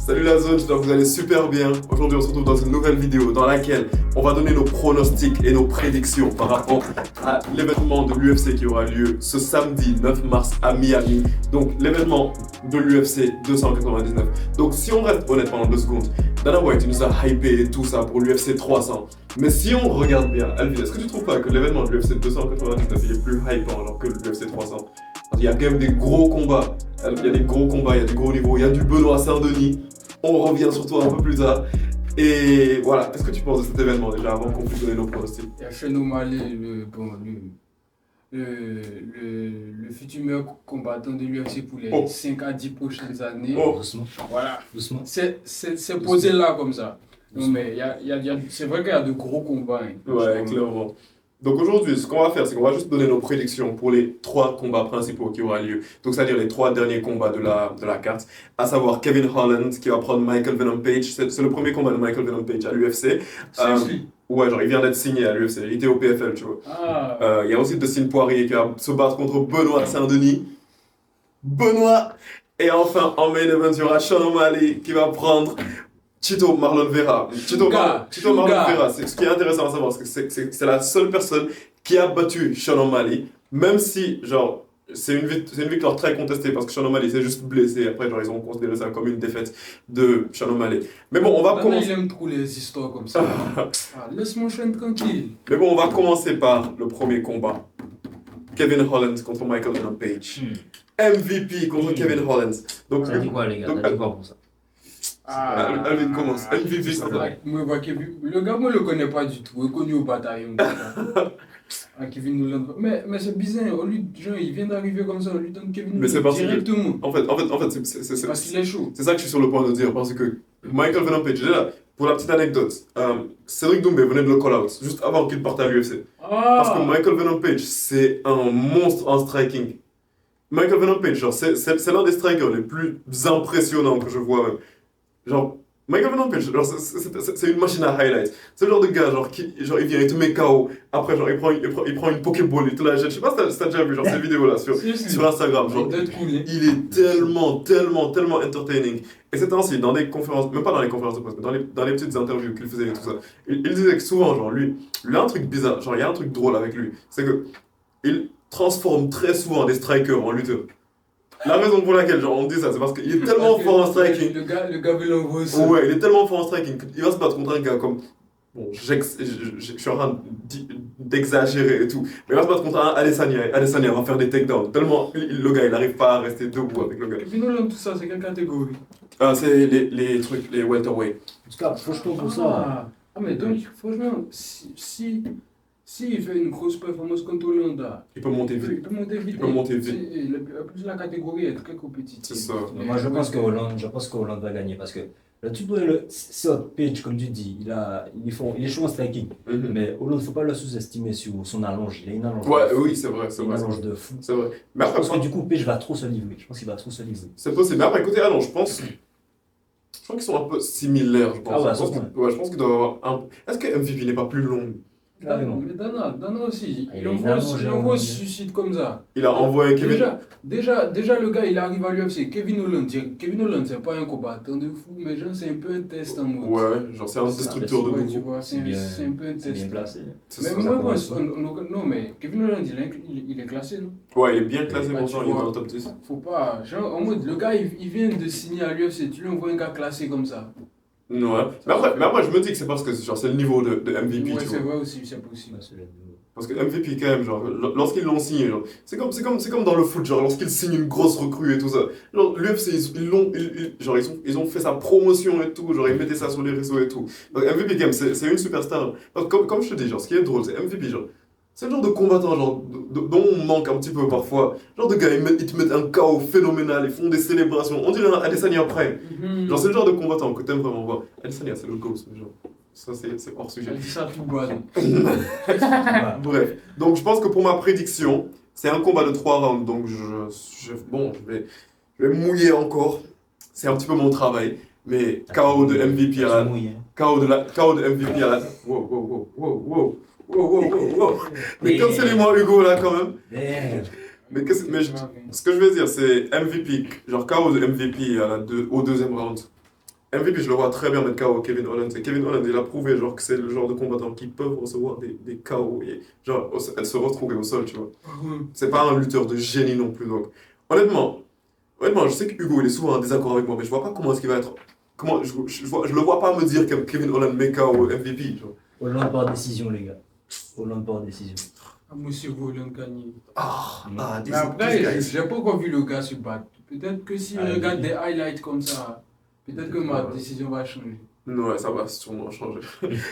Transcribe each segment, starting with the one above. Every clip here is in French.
Salut la zone, j'espère que vous allez super bien. Aujourd'hui on se retrouve dans une nouvelle vidéo dans laquelle on va donner nos pronostics et nos prédictions par rapport à l'événement de l'UFC qui aura lieu ce samedi 9 mars à Miami. Donc l'événement de l'UFC 299. Donc si on reste honnête pendant 2 secondes, Dana White il nous a hypé et tout ça pour l'UFC 300. Mais si on regarde bien, Alvin, est-ce que tu trouves pas que l'événement de l'UFC 299 il est plus hypant alors que l'UFC 300? Il y a quand même des gros combats, il y a des gros combats, il y a du gros niveau, il y a du Benoît Saint-Denis. On revient sur toi un peu plus tard. Et voilà, qu'est-ce que tu penses de cet événement déjà avant qu'on puisse donner nos pronostics? Il y a Sean O'Malley, le futur meilleur combattant de l'UFC pour les 5 à 10 prochaines années. Doucement. Voilà. Doucement. C'est posé là comme ça. Non, mais c'est vrai qu'il y a de gros combats. Hein, ouais, clairement. Donc aujourd'hui, ce qu'on va faire, c'est qu'on va juste donner nos prédictions pour les 3 combats principaux qui auront lieu. Donc c'est-à-dire les 3 derniers combats de la carte, à savoir Kevin Holland qui va prendre Michael Venom Page. C'est le premier combat de Michael Venom Page à l'UFC. Ouais, genre il vient d'être signé à l'UFC, il était au PFL, tu vois. Il y a aussi Dustin Poirier qui va se battre contre Benoît Saint-Denis. Benoît! Et enfin, en main event, il y aura Sean O'Malley qui va prendre Chito Marlon Vera. Chito Marlon Vera, ce qui est intéressant à savoir, c'est que c'est la seule personne qui a battu Sean O'Malley, même si, genre, c'est une victoire très contestée parce que Sean O'Malley s'est juste blessé. Après, genre, ils ont considéré ça comme une défaite de Sean O'Malley. Mais bon, on va commencer. Il aime trop les histoires comme ça. Laisse mon chien tranquille. Mais bon, on va commencer par le premier combat. Kevin Holland contre Michael Venom Page. MVP contre Kevin Holland. Donc, Ça dit quoi, les gars? Ça dit quoi pour ça? Alvin commence. MVP, ça va. Le gars, moi, je le connais pas du tout. Il est connu au bataillon. Kevin Holland. Mais c'est bizarre. Lui, genre, il vient d'arriver comme ça. On lui donne Kevin Holland directement. En fait, c'est parce qu'il est chaud. C'est ça que je suis sur le point de dire. Parce que Michael Venom Page, déjà, pour la petite anecdote, Cédric Doumbé venait de le call-out juste avant qu'il parte à l'UFC. Parce que Michael Venom Page, c'est un monstre en striking. Michael Venom Page, genre, c'est l'un des strikers les plus impressionnants que je vois même. Genre, Michael Venom Page, genre, c'est une machine à highlight. C'est le genre de gars, genre, il vient, il te met KO. Après, genre, il prend une Pokéball, il te la jette. Je sais pas si t'as déjà vu, genre, ces vidéos-là sur Instagram. Genre, il est tellement entertaining. Et c'est ainsi, dans des conférences, même pas dans les conférences de presse, mais dans les petites interviews qu'il faisait et tout ça, il disait que souvent, genre, lui a un truc bizarre, genre, il y a un truc drôle avec lui. C'est que, il transforme très souvent des strikers en lutteurs. La raison pour laquelle genre, on dit ça, c'est parce qu'il est tellement fort en striking. Le gars veut l'envoyer aussi. Ouais, il est tellement fort en striking qu'il va se battre contre un gars comme. Bon, je suis en train d'exagérer et tout. Mais il va se battre contre un Adesanya. Adesanya va faire des takedowns. Tellement le gars, il n'arrive pas à rester debout avec le gars. Kevin Holland, tout ça, c'est quelle catégorie? C'est les trucs, les welterweight. En tout cas, franchement, pour ça. Mais donc, franchement, si il fait une grosse performance contre Hollande, il peut monter vite. Il peut monter vite. Plus la catégorie est très compétitive. C'est ça. Moi, je pense que Hollande va gagner parce que là, tu dois c'est un Page, comme tu dis, il est chaud en striking. Mais Hollande, il ne faut pas le sous-estimer sur son allonge. Il a une allonge. Ouais, oui, c'est vrai. Une allonge de fou. C'est vrai. Mais après, parce que du coup, Page va trop se livrer. Je pense qu'il va trop se livrer. C'est possible. Mais après, écoutez, alors, je crois qu'ils sont un peu similaires, je pense. Je pense qu'ils doivent avoir un. Est-ce que MVP n'est pas plus long? Mais Dana aussi, il envoie un suicide comme ça. Il a envoyé Kevin. Déjà, le gars, il arrive à l'UFC. Kevin Holland, c'est pas un combattant de fou, mais genre, c'est un peu un test en mode. Ouais, genre, c'est un destructeur de nouveau. Tu vois, c'est un peu un test. C'est bien placé. Mais Kevin Holland, il est classé, non? Ouais, il est bien classé pour ça, il est dans le top 10. Faut pas. Genre, en mode, le gars, il vient de signer à l'UFC, tu lui envoies un gars classé comme ça. Ouais, mais après, je me dis que c'est parce que c'est le niveau de MVP. Ouais, c'est vrai aussi, c'est possible. Parce que MVP, quand même, genre, lorsqu'ils l'ont signé, genre, c'est comme dans le foot, genre, lorsqu'ils signent une grosse recrue et tout ça. Genre, l'UFC, ils ont fait sa promotion et tout, genre, ils mettaient ça sur les réseaux et tout. Donc, MVP, quand même, c'est une superstar. Donc, comme je te dis, genre, ce qui est drôle, c'est MVP, genre, c'est le genre de combattant, genre, dont on manque un petit peu parfois. Genre de gars, ils te mettent un chaos phénoménal, ils font des célébrations. On dirait un Adesanya après. Genre, c'est le genre de combattant que t'aimes vraiment voir. Adesanya, c'est le ghost, mais genre, ça, c'est hors sujet. Elle dit ça tout bas. Bref, donc je pense que pour ma prédiction, c'est un combat de 3 rounds. Donc, je vais mouiller encore. C'est un petit peu mon travail. Mais KO de MVP à la. KO de MVP à la. Wow. Mais cancellez-moi Hugo là quand même. Mais ce que je veux dire c'est MVP, genre KO de MVP au deuxième round. MVP, je le vois très bien mettre KO Kevin Holland. Et Kevin Holland, il a prouvé genre, que c'est le genre de combattant qui peuvent recevoir des KO et genre, elle se retrouver au sol, tu vois. C'est pas un lutteur de génie non plus. Donc, honnêtement, je sais que Hugo, il est souvent en désaccord avec moi, mais je vois pas comment est-ce qu'il va être. Comment, je le vois pas me dire que Kevin Holland met KO MVP. Genre. Holland par décision, les gars. Holland par décision. Ah, monsieur Holland gagné. Mais Après, j'ai pas encore vu le gars se battre. Peut-être que si je regarde oui. des highlights comme ça, peut-être que ma décision va changer. Ouais, ça va sûrement changer.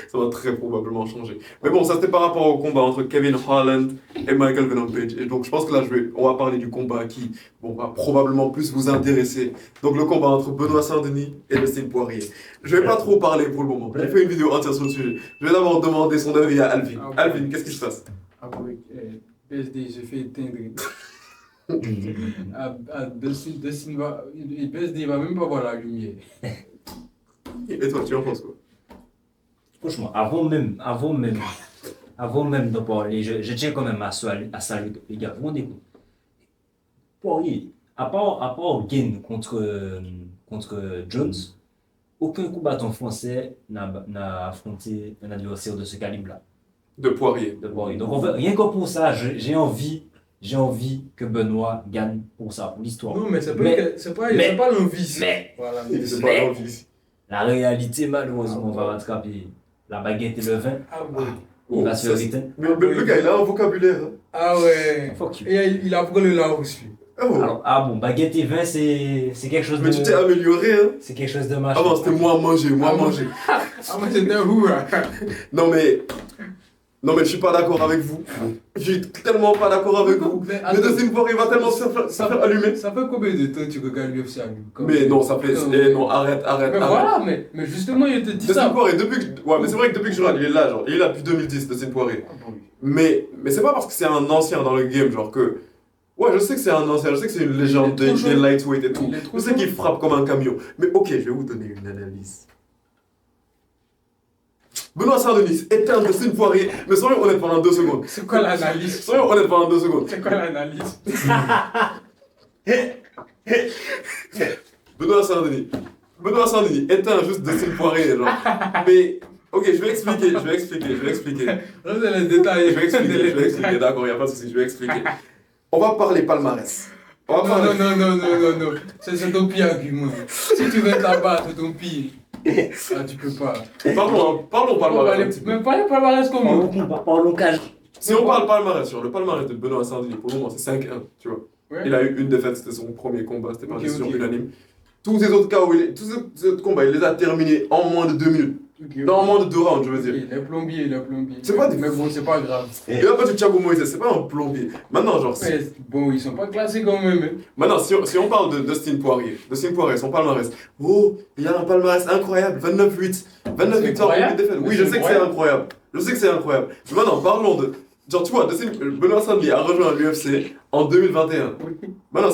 Ça va très probablement changer. Mais bon, ça c'était par rapport au combat entre Kevin Holland et Michael Venom Page. Et donc je pense que là, on va parler du combat qui va probablement plus vous intéresser. Donc le combat entre Benoît Saint-Denis et Dustin Poirier. Je vais pas trop parler pour le moment. J'ai fait une vidéo entière sur le sujet. Je vais d'abord demander son avis à Alvin. Alvin, qu'est-ce qui se passe? Ah oui, PSD, j'ai fait éteindre. Dustin va... PSD va même pas voir la lumière. Et toi, tu en penses quoi? Franchement, avant même de parler, je tiens quand même à saluer les gars. Vous vous rendez compte? Poirier, à part Gain contre Jones, aucun combattant français n'a affronté un adversaire de ce calibre-là. De Poirier. Donc en fait, rien que pour ça, j'ai envie que Benoît gagne pour ça, pour l'histoire. Non, mais c'est pas l'envie. Mais Voilà. C'est pas l'envie. la réalité, malheureusement, va rattraper la baguette et le vin. Ah ouais. Il va se faire éteindre. Mais le gars, il a un vocabulaire. Hein. Ah ouais. Fuck you. Et il apprend le là aussi. Oh. Alors, bon, baguette et vin, c'est quelque chose de... Mais tu t'es amélioré, hein? C'est quelque chose de machin. Avant, c'était moi à manger, Ah, moi c'était où hein? Non, mais je suis pas d'accord avec vous. Je suis tellement pas d'accord avec vous. Le deuxième Poirier va tellement se faire allumer. Ça fait combien de temps que tu regardes l'UFC à lui? Mais non, ça fait. Non, arrête. Mais voilà, mais justement, il te dit Dustin ça. Poirier, ouais, mais c'est vrai que depuis que je regarde, il est là, genre. Il est là depuis 2010, Dustin Poirier. Ah bon, oui. Mais c'est pas parce que c'est un ancien dans le game, genre que. Ouais, je sais que c'est un ancien, je sais que c'est une légende Il est trop des chaud. lightweight et tout. Il est trop Je sais chaud. qu'il frappe comme un camion. Mais ok, je vais vous donner une analyse. Benoît Saint-Denis éteint Dustin Poirier. Mais soyons honnêtes pendant 2 secondes. C'est quoi l'analyse? Soyons honnêtes pendant 2 secondes. C'est quoi l'analyse? Benoît Saint-Denis éteint juste Dustin Poirier, genre. Mais, ok, je vais expliquer. Là, c'est les détails. Je vais expliquer, d'accord, il n'y a pas de souci, je vais expliquer. On va parler palmarès. On va parler... Non. C'est ton pire argument. Si tu veux te la battre, c'est ton pire. Ah, tu peux pas. Parlons palmarès. Mais parlez palmarès comment? Parlons cage. Si on parle palmarès, genre, le palmarès de Benoît Saint-Denis, pour le moment, c'est 5-1, tu vois. Ouais. Il a eu une défaite, c'était son premier combat, c'était pas une décision Ok. unanime. Tous ces autres combats, il les a terminés en moins de 2 minutes. Ok. Dans moins de 2 rounds, je veux dire. Il est plombier. C'est pas des- Mais bon, c'est pas grave. Il a battu Thiago Moïse, c'est pas un plombier. Maintenant, genre, Mais bon, ils sont pas classés quand même. Hein. maintenant, si on parle de Dustin Poirier, son palmarès, oh, il a un palmarès incroyable, 29-8, 29 C'est victoires, incroyable. 8 défaites. Oui, Mais je c'est sais que c'est incroyable. Mais maintenant, parlons de. Genre, tu vois, Benoît Saint-Denis a rejoint l'UFC en 2021. Maintenant,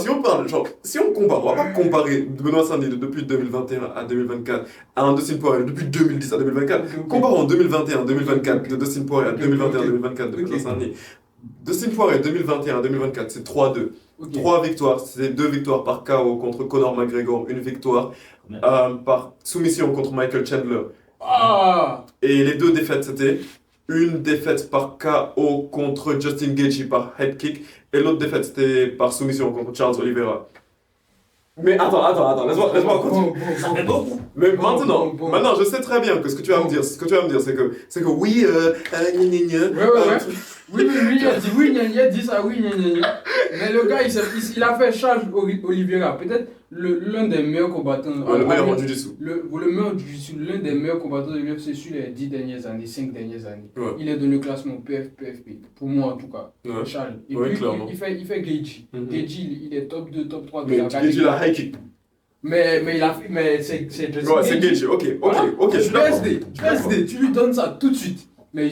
si on compare, on va pas comparer Benoît Saint-Denis depuis 2021 à 2024 à un Dustin Poirier depuis 2010 à 2024. Comparons 2021-2024 de Dustin Poirier à 2021-2024 de Benoît Saint-Denis. Dustin Poirier 2021-2024, c'est 3-2. Ok. 3 victoires, c'est 2 victoires par KO contre Conor McGregor, une victoire par soumission contre Michael Chandler. Ah! Et les 2 défaites, c'était une défaite par KO contre Justin Gaethje par head kick et l'autre défaite, c'était par soumission contre Charles Oliveira. Mais attends, laisse-moi continuer. Ça fait beaucoup. Mais Bon, maintenant, je sais très bien que ce que tu vas me dire, c'est que oui, Oui, il a dit oui, il a dit ça, oui, Mais le gars, il a fait charge Oliveira. Peut-être l'un des meilleurs combattants. le meilleur en jiu-jitsu. Le meilleur jiu-jitsu, l'un des meilleurs combattants de l'UFC sur les 10 dernières années, 5 dernières années. Ouais. Il est dans le classement PFP, pour moi en tout cas. Ouais. Charles. Et Ouais, puis clairement. il fait Gaethje. Mhm. Gaethje, il est top 2, top 3 de Mais la Gaethje, il a high kick. Mais c'est Justin Ouais, c'est Gaethje, ok, je suis d'accord. PSD, tu lui donnes ça tout de suite. Mais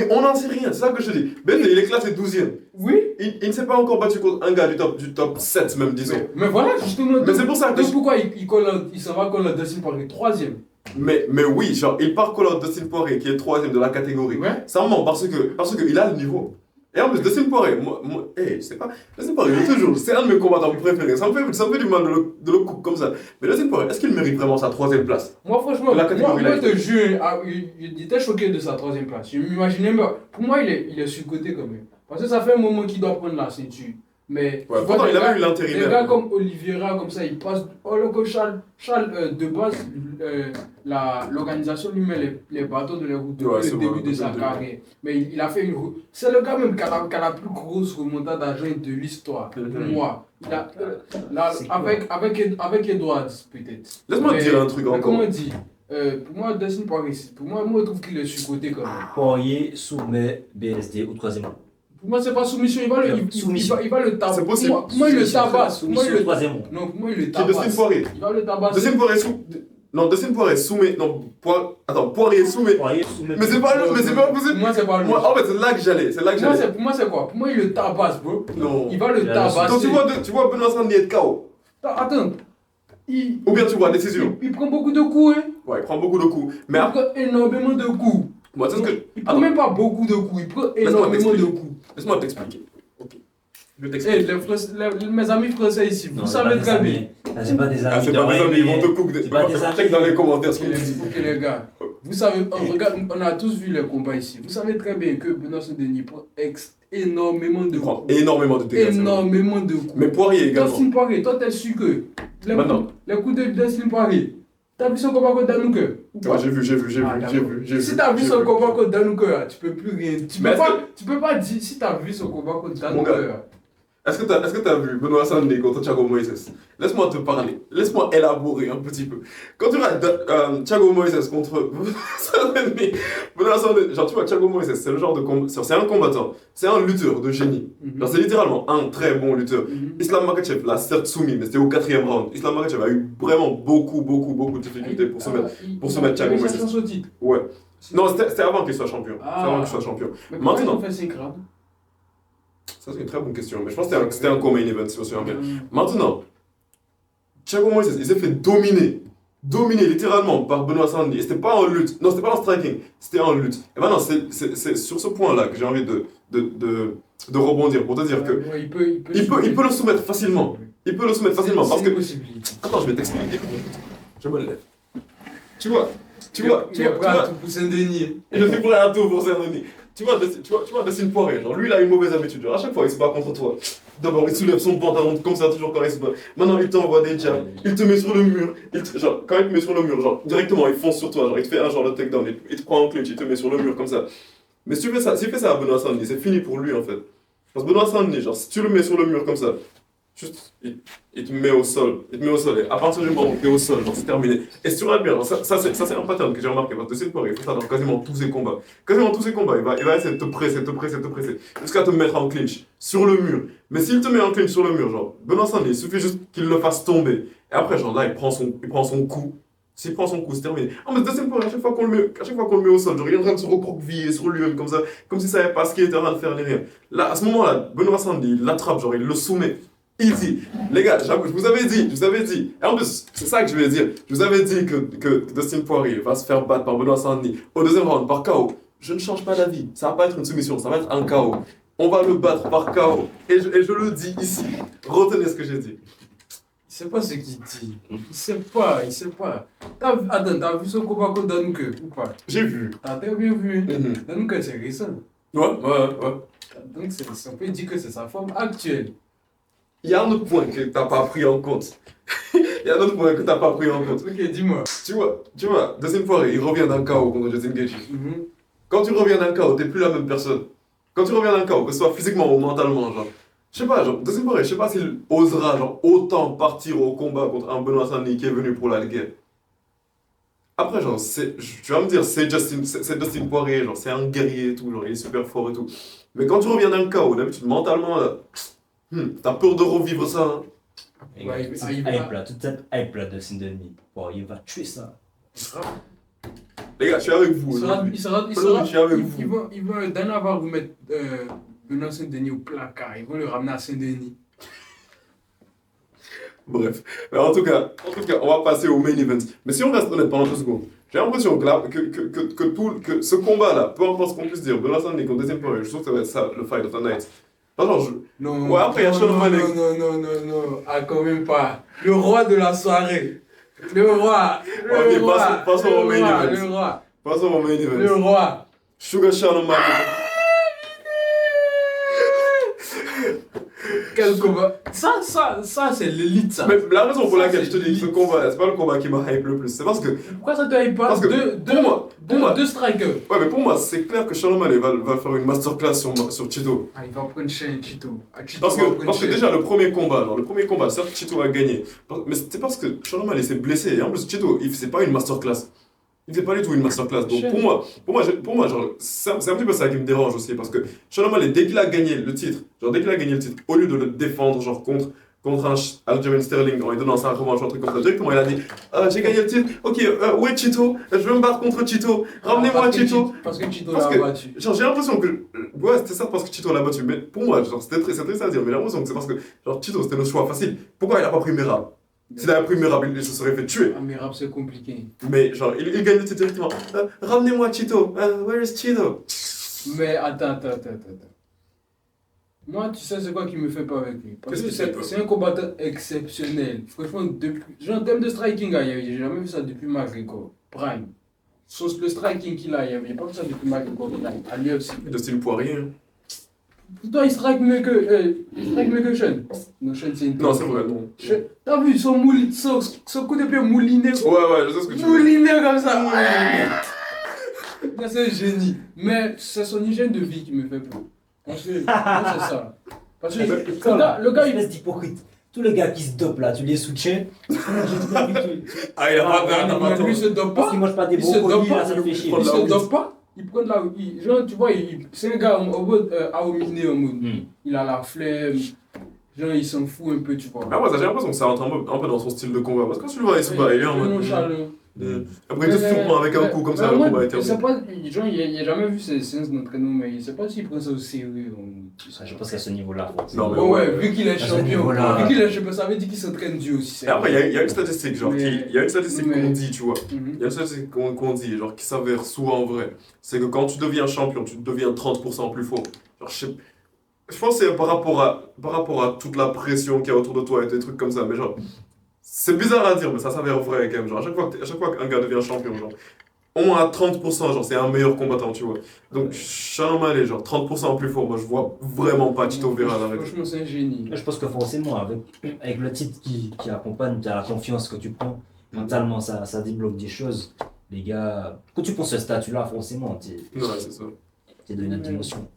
on n'en sait rien, c'est ça que je te dis. BSD, il est classé 12e. oui. Il ne s'est pas encore battu contre un gars du top 7 même, disons. Mais voilà, justement. Mais c'est pour ça que Donc pourquoi il s'en va contre le Dustin Poirier 3e? Mais oui, genre, il part contre Dustin Poirier qui est 3e de la catégorie. Ouais. Ça ment parce que il a le niveau. Et en plus, Dustin Poirier, je sais pas, Dustin Poirier, toujours, c'est un de mes combattants préférés. Ça me fait du mal de le couper comme ça. Mais Dustin Poirier, est-ce qu'il mérite vraiment sa 3e place? Moi, franchement, La catégorie moi, light. je te jure, il était choqué de sa 3e place. Je m'imaginais pas. Pour moi, il est surcoté quand même. Parce que ça fait un moment qu'il doit prendre la ceinture. Mais Ouais, tu pourtant, vois, il a même eu l'intérimaire. des gars comme Oliveira, comme ça, il passe. Oh, le coach Charles, de base, l'organisation lui met les bâtons de les roues depuis Ouais, le début de sa carrière. Mais il a fait une. C'est le gars même qui a la plus grosse remontade d'argent de l'histoire. Pour moi. Il a, avec Edwards, peut-être. Laisse-moi te dire un truc mais encore. comment on dit pour moi, Dustin Poirier, moi, je trouve qu'il est surcoté quand même. Poirier soumet BSD au 3e round. Pour moi, c'est pas soumission, il va le tabasser. C'est possible. Pour moi, il le tabasse. Soumission au 3e round. Non, pour moi, il le Qui est tabasse. Dustin Poirier? Il va le tabasser. Dustin Poirier soumet. Non, Poirier soumet. Poirier soumet. Mais c'est pas possible. Pour moi, c'est pas lui. En fait, c'est là que j'allais. Pour moi, c'est quoi? Pour moi, il le tabasse, bro. Non. Il va le tabasser. Donc tu vois Benoît Sandé être KO. Attends. Ou bien tu vois décision. Il prend beaucoup de coups, hein. Ouais, il prend beaucoup de coups. Mais Il après, prend énormément de coups. moi, tu sais ce que. Il prend même pas beaucoup de coups, il prend énormément de coups. Laisse-moi t'expliquer. Ok. Je vais Eh, t'expliquer. mes amis français ici, Non, vous c'est savez pas très des bien. amis. Ah, c'est pas des amis. C'est pas des amis, ils vont te couper. C'est pas des amis. Check dans les commentaires ce Ok, qu'on dit. les gars, vous savez, on a tous vu les combats ici. Vous savez très bien que Benoît Denis prend énormément de Il prend coups. énormément de dégâts. Énormément de coups. Mais Poirier également. Dustin Poirier, toi t'es sûr que les coups de Dustin Poirier, t'as vu son combat contre Danuka? Ouais, j'ai vu. Si t'as vu son combat contre Danuka, tu peux plus rien. Mais Tu peux pas dire si t'as vu son combat contre Mon gars, Danuka. Est-ce que t'as vu Benoît Sandé contre Thiago Moises? Laisse-moi te parler. Laisse-moi élaborer un petit peu. Quand tu regardes Thiago Moises contre Benoît Sandé, genre tu vois, Thiago Moises, c'est le genre de c'est un combattant, c'est un lutteur de génie. Genre c'est littéralement un très bon lutteur. Islam Makhachev l'a certes soumis, mais c'était au 4e round. Islam Makhachev a eu vraiment beaucoup de difficultés pour se mettre Thiago Moises. Ouais. Non, c'était avant qu'il soit champion. C'est avant qu'il soit champion. Mais Maintenant, il fait 5 rounds. ça c'est une très bonne question, mais je pense que c'était un co-main event, si je me souviens bien. Maintenant, Thiago Moises, il s'est fait dominer littéralement par Benoît Sandé. Et c'était pas en lutte, non, c'était pas en striking, c'était en lutte. Et maintenant, c'est sur ce point-là que j'ai envie de rebondir pour te dire que Ouais, il peut le soumettre facilement. Il peut le soumettre facilement parce que. possibilité. Attends, je vais t'expliquer. Je me lève. Tu vois, Tu es prêt à tout pour Saint-Denis. je suis prêt à tout pour Saint-Denis. Tu vois, Dustin Poirier, genre lui il a une mauvaise habitude. Genre, à chaque fois il se bat contre toi. D'abord il soulève son pantalon comme ça, toujours quand il se bat. Maintenant il t'envoie des jabs, il te met sur le mur. Genre, quand il te met sur le mur, genre directement il fonce sur toi. Genre il te fait un genre de takedown, il te prend en clinch, il te met sur le mur comme ça. Mais si tu fais ça, s'il fait ça à Benoît Sandé, c'est fini pour lui en fait. Parce que Benoît Sandé, genre si tu le mets sur le mur comme ça, juste il te met au sol. Il te met au sol. Et à partir du moment où tu es au sol, genre c'est terminé. Et si tu regardes bien, genre, ça c'est un pattern que j'ai remarqué. Parce que Dustin Poirier, il fait ça dans quasiment tous ses combats. Quasiment tous ses combats, il va essayer de te presser. Jusqu'à te mettre en clinch sur le mur. Mais s'il te met en clinch sur le mur, genre, Benoît Sandé, il suffit juste qu'il le fasse tomber. Et après, genre là, il prend son coup. S'il prend son coup, c'est terminé. Ah, mais Dustin Poirier, à chaque fois qu'on le met au sol, genre, il est en train de se recroqueviller sur lui-même comme ça, comme s'il savait pas ce qu'il était en train de faire ni rien. Là, à ce moment-là, Benoît Sandé, il l'attrape, genre, il le soumet. Easy. Les gars, je vous avais dit. Et en plus, c'est ça que je vais dire. Je vous avais dit que Dustin Poirier va se faire battre par Benoît Sandé au 2e round par KO. Je ne change pas d'avis. Ça va pas être une soumission, ça va être un KO. On va le battre par KO. Et je le dis ici. Retenez ce que j'ai dit. Il sait pas ce qu'il dit. Il sait pas. Attends, t'as vu son combat contre Danuka ou pas? J'ai vu. T'as très bien vu. Danuka, c'est récent. Ouais. Donc, on peut dire que c'est sa forme actuelle. Il y a un autre point que t'as pas pris en compte. Ok, dis-moi. Tu vois, Dustin Poirier, il revient d'un KO contre Justin Gaethje. Quand tu reviens d'un KO, t'es plus la même personne. Quand tu reviens d'un KO, que ce soit physiquement ou mentalement, genre. Je sais pas, genre, Dustin Poirier, je sais pas s'il osera, genre, autant partir au combat contre un Benoît Sandé qui est venu pour la guerre. Après, genre, tu vas me dire, c'est Dustin Poirier, genre, c'est un guerrier et tout, genre, il est super fort et tout. Mais quand tu reviens d'un KO, d'habitude, mentalement, là, t'as peur de revivre ça, hein. Ouais, cette hype là, toute cette hype là de Saint-Denis, il va tuer ça. Les gars, je suis avec vous. Ils vont d'un avoir vous mettre Benoît Saint-Denis au placard. Ils vont le ramener à Saint-Denis. Bref. Mais en tout cas, on va passer au main event. Mais si on reste honnête pendant 2 secondes, j'ai l'impression que ce combat-là, peu importe ce qu'on puisse dire, Benoît Saint-Denis contre Dustin Poirier, je trouve que ça va être ça, le fight of the night. Non, ouais, après, il y a Sean O'Malley. Non, ah, quand même pas. Le roi de la soirée. Le roi. Passons au main event. Le roi. Passons au main event. Le roi. Sugar Sean O'Malley. Quel combat. Ça c'est l'élite, ça. Mais la raison pour laquelle je te dis c'est que ce combat, c'est pas le combat qui m'a hype le plus. C'est parce que. Pourquoi ça te hype pas? Parce que pour moi, deux strikers. Ouais, mais pour moi, c'est clair que Sean O'Malley va faire une masterclass sur Chito. Ah, il va prendre Chito. Parce que déjà, le premier combat, certes, Chito a gagné. Mais c'est parce que Sean O'Malley s'est blessé. Et en plus, Chito, c'est pas une masterclass. Il fait pas du tout une masterclass. Donc pour moi genre, c'est un petit peu ça qui me dérange aussi. Parce que Sean O'Malley, dès qu'il a gagné le titre, au lieu de le défendre, genre contre un Aljamain Sterling en lui donnant sa revanche, un truc comme ça, directement il a dit j'ai gagné le titre, ok, où est Chito? Je veux me battre contre Chito, ramenez-moi Chito. Parce que Chito l'a battu. Genre, j'ai l'impression que. Ouais, c'était ça parce que Chito l'a battu. Mais pour moi, genre, c'est triste à dire, mais j'ai l'impression que c'est parce que genre, Chito c'était le choix facile. Pourquoi il a pas pris Merab? S'il avait pris Merab, il se serait fait tuer. Ah, Merab c'est compliqué. Mais genre, il gagne le titre directement. Ramenez-moi Chito, where is Chito? Mais attends. Moi, tu sais, c'est quoi qui me fait pas avec lui? Parce que c'est un combattant exceptionnel. Franchement, genre, en termes de striking, j'ai jamais vu ça depuis McGregor. Prime. Sauf le striking qu'il a, il n'y a pas vu ça depuis McGregor. À lui aussi. De style Poirier. Hein. Toi, il strike mieux que Sean. Non, Sean, c'est une. Non, c'est vrai, non. T'as vu son coup de pied mouliné? Ouais, je sais ce que tu veux. Mouliné comme ça. C'est un génie. Mais c'est son hygiène de vie qui me fait peur. Parce que, moi, c'est ça. Parce que le gars, il est hypocrite. Tous les gars qui se dopent là, tu les soutiens. Ah, il a pas lui, il se dope pas. Parce qu'il mange pas des brocolis, là, ça le fait chier. Il se dope pas. Il prend de la. Genre, tu vois, c'est un gars au mode aominé, au mode. Il a la flemme. Genre, il s'en fout un peu, tu vois. Ah, ouais, j'ai l'impression que ça rentre un peu dans son style de combat. Parce que quand tu le vois, il se bat, il est en mode. Après, il te surprend avec un coup comme ça, le combat est terminé. Genre, il n'a jamais vu ces séances d'entraînement, mais il ne sait pas s'il prend ça au sérieux. Je pense qu'à ce niveau-là. Ouais, vu qu'il est champion. Vu qu'il est champion, ça veut dire qu'il s'entraîne dur aussi. Et après, il y a une statistique, genre, il y a une statistique qu'on dit, tu vois. Il y a une statistique qu'on dit, genre, qui s'avère souvent vraie. C'est que quand tu deviens champion, tu deviens 30% plus fort. Genre, je pense que c'est par rapport à toute la pression qu'il y a autour de toi et des trucs comme ça, mais genre. C'est bizarre à dire, mais ça s'avère vrai quand même. Genre, à chaque fois qu'un gars devient champion, genre, au moins à 30%, genre, c'est un meilleur combattant, tu vois. Donc, Sean O'Malley, genre, 30% plus fort, moi, je vois vraiment pas Chito Vera dans la vie. Franchement, c'est un génie. Je pense que forcément, avec le titre qui accompagne, tu as la confiance que tu prends, mentalement, ça débloque des choses. Les gars, quand tu prends ce statut-là, forcément, ouais, c'est ça. T'es dans une autre dimension.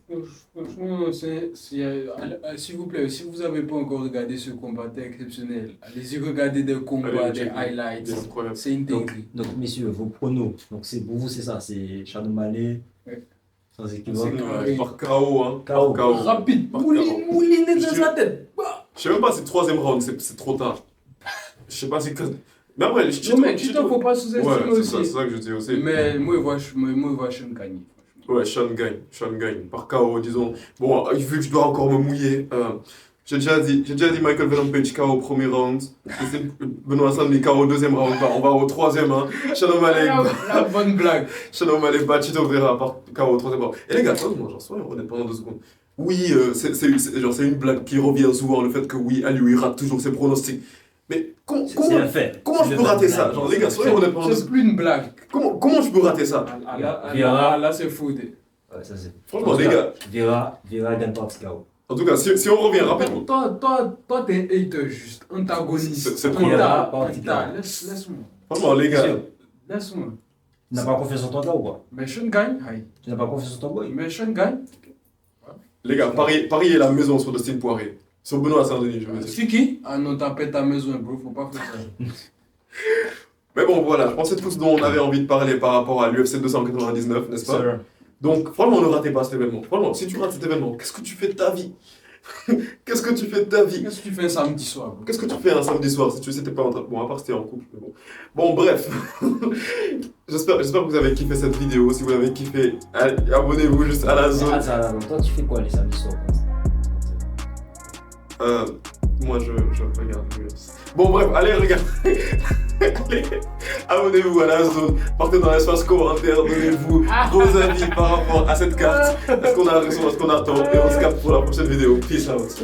Franchement, s'il vous plaît, si vous n'avez pas encore regardé ce combat, c'est exceptionnel. Allez-y regarder des combats, des highlights. C'est une dinguerie. Donc, messieurs, vos pronos. Donc, pour vous, c'est ça, c'est Sean O'Malley. Ouais. Sans équivoque. Par KO, hein. KO. Rapide. Mouliné dans la tête. Je sais même pas si le 3e round, c'est trop tard. Je sais pas si. Mais après, Chito, faut pas sous-estimer aussi. C'est ça que je dis aussi. Mais moi, je vois Sean gagner. Ouais, Sean gagne, par KO, disons. Bon, vu que je dois encore me mouiller, j'ai déjà dit Michael Venom Page KO au premier round, Benoît Saint-Denis KO au 2e round, on va au 3e, hein. Sean O'Malley. La bonne blague. Sean O'Malley bat Chito Vera par KO au 3e round. Et les gars, moi, j'en sois honnête pendant 2 secondes. Oui, c'est une blague qui revient souvent, le fait que oui, Ali, il rate toujours ses pronostics. Mais comment je peux rater ça? Genre, les gars, soyez honnêtes pendant 2 secondes. C'est plus une blague. Comment je peux rater ça? Là, c'est fou. Ouais, ça c'est. Franchement, les gars. Vera gagne par KO. En tout cas, si on revient rapidement. Toi, t'es un hater juste, antagoniste. C'est trop Laisse-moi. Franchement, les gars. Laisse-moi. Tu n'as pas confiance en ton gars ou quoi? Mais Sean gagne. Tu n'as pas confiance en ton gars? Mais Sean gagne. Les gars, pariez la maison sur Dustin Poirier. Sur Benoît Saint-Denis, je veux dire. C'est qui? Ah non, t'as pété ta maison, bro, faut pas faire ça. Mais bon, voilà, je pense que c'est tout ce dont on avait envie de parler par rapport à l'UFC 299, n'est-ce pas? Donc, franchement, ne ratez pas cet événement. Franchement, si tu rates cet événement, qu'est-ce que tu fais de ta vie? Qu'est-ce que tu fais de ta vie? Qu'est-ce que tu fais un samedi soir, bro? Qu'est-ce que tu fais un samedi soir si tu sais t'es pas en train... Bon, à part si t'es en couple, mais bon. Bon, bref. J'espère que vous avez kiffé cette vidéo. Si vous avez kiffé, abonnez-vous juste à la zone. Attends, toi, tu fais quoi les samedis soirs? Moi, je regarde l'UFC. Bon, bref, allez, regardez. Allez, abonnez-vous à la zone. Partez dans l'espace commentaire. Donnez-vous vos avis par rapport à cette carte. Est-ce qu'on a raison, est-ce qu'on a tort? Et on se capte pour la prochaine vidéo. Peace out.